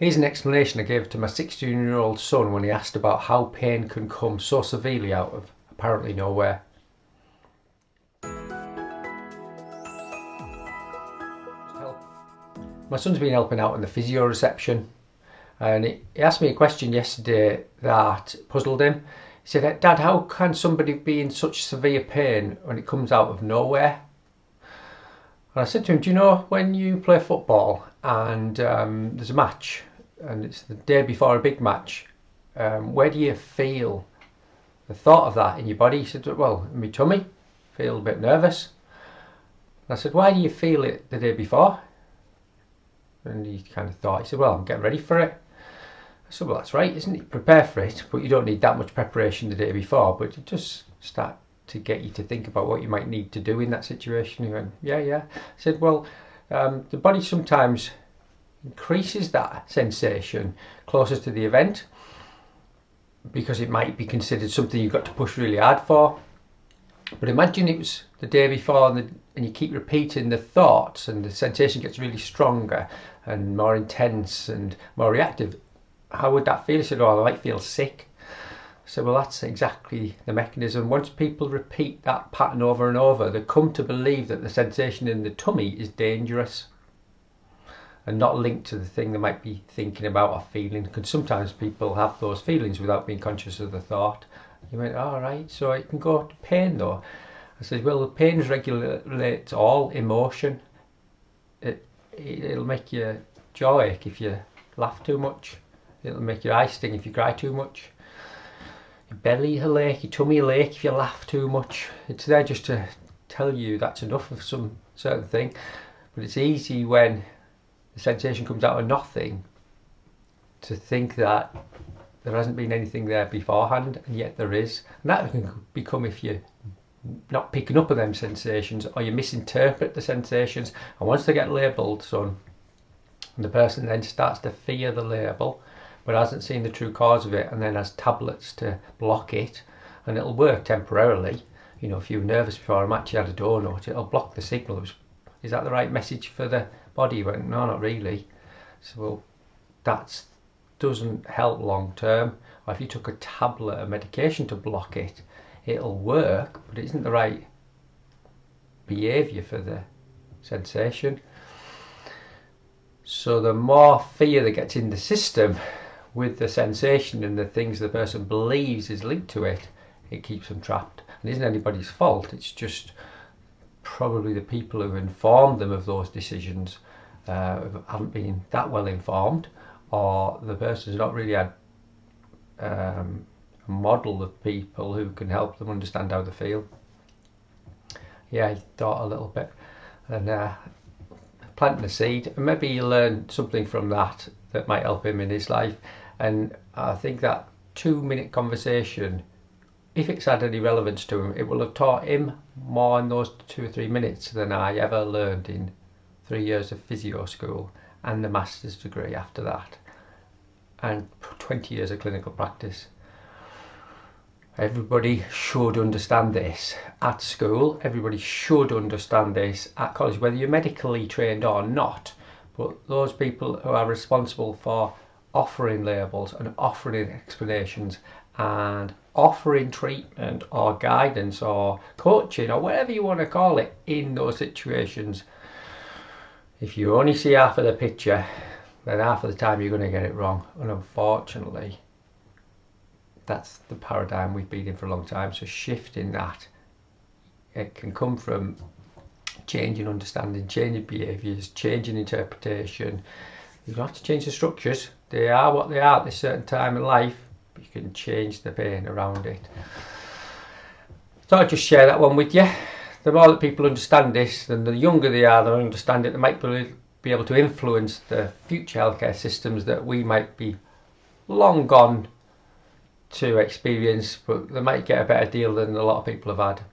Here's an explanation I gave to my 16-year-old son when he asked about how pain can come so severely out of apparently nowhere. My son's been helping out in the physio reception, and he asked me a question yesterday that puzzled him. He said, "Dad, how can somebody be in such severe pain when it comes out of nowhere?" And I said to him, "Do you know when you play football and there's a match and it's the day before a big match, where do you feel the thought of that in your body?" He said, "Well, in my tummy, feel a bit nervous." And I said, "Why do you feel it the day before?" And he kind of thought, he said, "Well, I'm getting ready for it." I said, "Well, that's right, isn't it? Prepare for it, but you don't need that much preparation the day before, but it just start to get you to think about what you might need to do in that situation." He went, yeah. I said, "Well, the body sometimes increases that sensation closest to the event because it might be considered something you've got to push really hard for. But imagine it was the day before and you keep repeating the thoughts and the sensation gets really stronger and more intense and more reactive. How would that feel?" He said, "Oh, I might feel sick." I said, "Well, that's exactly the mechanism. Once people repeat that pattern over and over, they come to believe that the sensation in the tummy is dangerous and not linked to the thing they might be thinking about or feeling, because sometimes people have those feelings without being conscious of the thought." He went, "All right, so it can go to pain though." I said, "Well, pain regulates all emotion. It'll make your jaw ache if you laugh too much. It'll make your eyes sting if you cry too much. Your belly will ache, your tummy will ache if you laugh too much." It's there just to tell you that's enough of some certain thing. But it's easy when the sensation comes out of nothing to think that there hasn't been anything there beforehand, and yet there is. And that can become if you're not picking up on them sensations or you misinterpret the sensations. And once they get labelled, son, and the person then starts to fear the label but hasn't seen the true cause of it and then has tablets to block it, and it'll work temporarily. You know, if you were nervous before a match, you had a donut, it'll block the signal. Is that the right message for the body? You went, "No, not really." So, well, that doesn't help long term. Or if you took a tablet of medication to block it, it'll work, but it isn't the right behaviour for the sensation. So the more fear that gets in the system with the sensation and the things the person believes is linked to it, it keeps them trapped. And it isn't anybody's fault, it's just probably the people who informed them of those decisions haven't been that well informed, or the person's not really had a model of people who can help them understand how they feel. Yeah, he thought a little bit and planting a seed, and maybe you learn something from that that might help him in his life. And I think that 2-minute conversation, if it's had any relevance to him, it will have taught him more in those 2 or 3 minutes than I ever learned in 3 years of physio school and the master's degree after that, and 20 years of clinical practice. Everybody should understand this at school, everybody should understand this at college, whether you're medically trained or not. But those people who are responsible for offering labels and offering explanations and offering treatment or guidance or coaching or whatever you want to call it in those situations, if you only see half of the picture, then half of the time you're going to get it wrong. And unfortunately, that's the paradigm we've been in for a long time. So shifting that, it can come from changing understanding, changing behaviours, changing interpretation. You don't have to change the structures. They are what they are at this certain time in life, but you can change the pain around it. So I'll just share that one with you. The more that people understand this, then the younger they are, they understand it, they might be able to influence the future healthcare systems that we might be long gone to experience, but they might get a better deal than a lot of people have had.